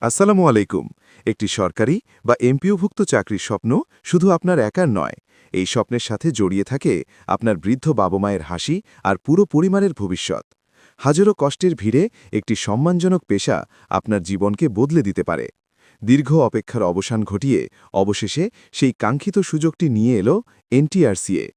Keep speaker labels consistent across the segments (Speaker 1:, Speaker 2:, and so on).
Speaker 1: আসসালামু আলাইকুম। একটি সরকারি বা এমপিওভুক্ত চাকরির স্বপ্ন শুধু আপনার একার নয়। এই স্বপ্নের সাথে জড়িয়ে থাকে আপনার বৃদ্ধ বাবা মায়ের হাসি আর পুরো পরিবারের ভবিষ্যৎ। হাজারো কষ্টের ভিড়ে একটি সম্মানজনক পেশা আপনার জীবনকে বদলে দিতে পারে। দীর্ঘ অপেক্ষার অবসান ঘটিয়ে অবশেষে সেই কাঙ্ক্ষিত সুযোগটি নিয়ে এলো এনটিআরসিএ।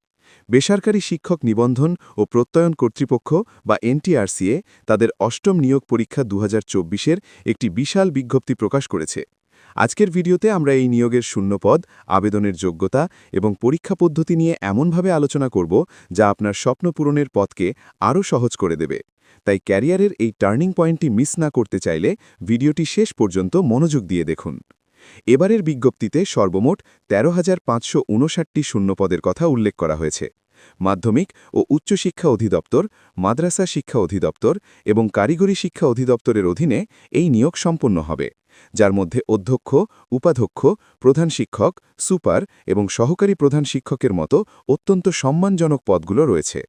Speaker 1: বেসরকারি শিক্ষক নিবন্ধন ও প্রত্যয়ন কর্তৃপক্ষ বা এনটিআরসিএ তাদের অষ্টম নিয়োগ পরীক্ষা ২০২৪-এর একটি বিশাল বিজ্ঞপ্তি প্রকাশ করেছে। আজকের ভিডিওতে আমরা এই নিয়োগের শূন্যপদ, আবেদনের যোগ্যতা এবং পরীক্ষা পদ্ধতি নিয়ে এমনভাবে আলোচনা করব যা আপনার স্বপ্ন পূরণের পথকে আরও সহজ করে দেবে। তাই ক্যারিয়ারের এই টার্নিং পয়েন্টটি মিস না করতে চাইলে ভিডিওটি শেষ পর্যন্ত মনোযোগ দিয়ে দেখুন। এবারের বিজ্ঞপ্তিতে সর্বমোট ১৩,৫৫৯টি শূন্যপদের কথা উল্লেখ করা হয়েছে। মাধ্যমিক ও উচ্চশিক্ষা অধিদপ্তর, মাদ্রাসা শিক্ষা অধিদপ্তর এবং কারিগরি শিক্ষা অধিদপ্তরের অধীনে এই নিয়োগ সম্পন্ন হবে, যার মধ্যে অধ্যক্ষ, উপাধ্যক্ষ, প্রধান শিক্ষক, সুপার এবং সহকারী প্রধান শিক্ষকের মতো অত্যন্ত সম্মানজনক পদগুলো রয়েছে।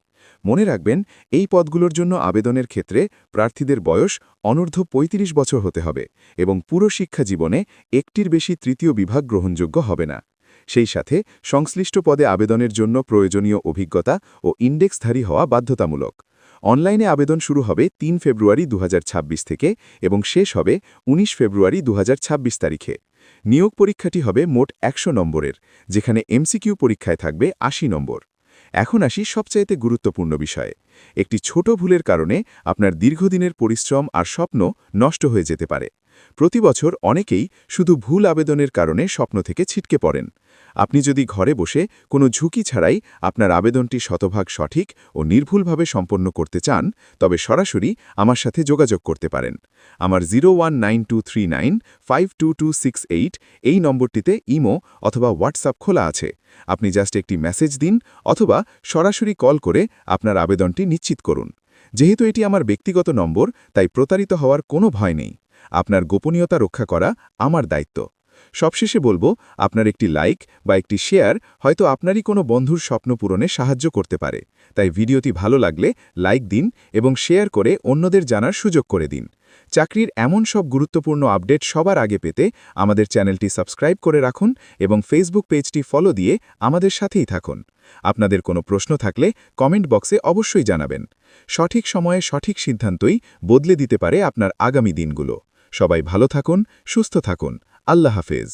Speaker 1: মনে রাখবেন, এই পদগুলোর জন্য আবেদনের ক্ষেত্রে প্রার্থীদের বয়স অনূর্ধ্ব ৩৫ বছর হতে হবে এবং পুরো শিক্ষা জীবনে একটির বেশি তৃতীয় বিভাগ গ্রহণযোগ্য হবে না। সেই সাথে সংশ্লিষ্ট পদে আবেদনের জন্য প্রয়োজনীয় অভিজ্ঞতা ও ইন্ডেক্সধারী হওয়া বাধ্যতামূলক। অনলাইনে আবেদন শুরু হবে ৩ ফেব্রুয়ারি ২০২৬ থেকে এবং শেষ হবে ১৯ ফেব্রুয়ারি ২০২৬ তারিখে। নিয়োগ পরীক্ষাটি হবে মোট ১০০ নম্বরের, যেখানে এমসিকিউ পরীক্ষায় থাকবে ৮০ নম্বর। এখন আসি সবচাইতে গুরুত্বপূর্ণ বিষয়ে। একটি ছোট ভুলের কারণে আপনার দীর্ঘদিনের পরিশ্রম আর স্বপ্ন নষ্ট হয়ে যেতে পারে। প্রতি বছর অনেকেই শুধু ভুল আবেদনের কারণে স্বপ্ন থেকে ছিটকে পড়েন। আপনি যদি ঘরে বসে কোনো ঝুঁকি ছাড়াই আপনার আবেদনটি শতভাগ সঠিক ও নির্ভুলভাবে সম্পন্ন করতে চান, তবে সরাসরি আমার সাথে যোগাযোগ করতে পারেন। আমার 019239522268 এই নম্বরটিতে ইমো অথবা হোয়াটসঅ্যাপ খোলা আছে। আপনি জাস্ট একটি মেসেজ দিন অথবা সরাসরি কল করে আপনার আবেদনটি নিশ্চিত করুন। যেহেতু এটি আমার ব্যক্তিগত নম্বর, তাই প্রতারিত হওয়ার কোনো ভয় নেই। আপনার গোপনীয়তা রক্ষা করা আমার দায়িত্ব। সবশেষে বলবো, আপনার একটি লাইক বা একটি শেয়ার হয়তো আপনারই কোনো বন্ধুর স্বপ্ন পূরণে সাহায্য করতে পারে। তাই ভিডিওটি ভালো লাগলে লাইক দিন এবং শেয়ার করে অন্যদের জানার সুযোগ করে দিন। চাকরির এমন সব গুরুত্বপূর্ণ আপডেট সবার আগে পেতে আমাদের চ্যানেলটি সাবস্ক্রাইব করে রাখুন এবং ফেসবুক পেজটি ফলো দিয়ে আমাদের সাথেই থাকুন। আপনাদের কোনো প্রশ্ন থাকলে কমেন্ট বক্সে অবশ্যই জানাবেন। সঠিক সময়ে সঠিক সিদ্ধান্তই বদলে দিতে পারে আপনার আগামী দিনগুলো। সবাই ভালো থাকুন, সুস্থ থাকুন। আল্লাহ হাফেজ।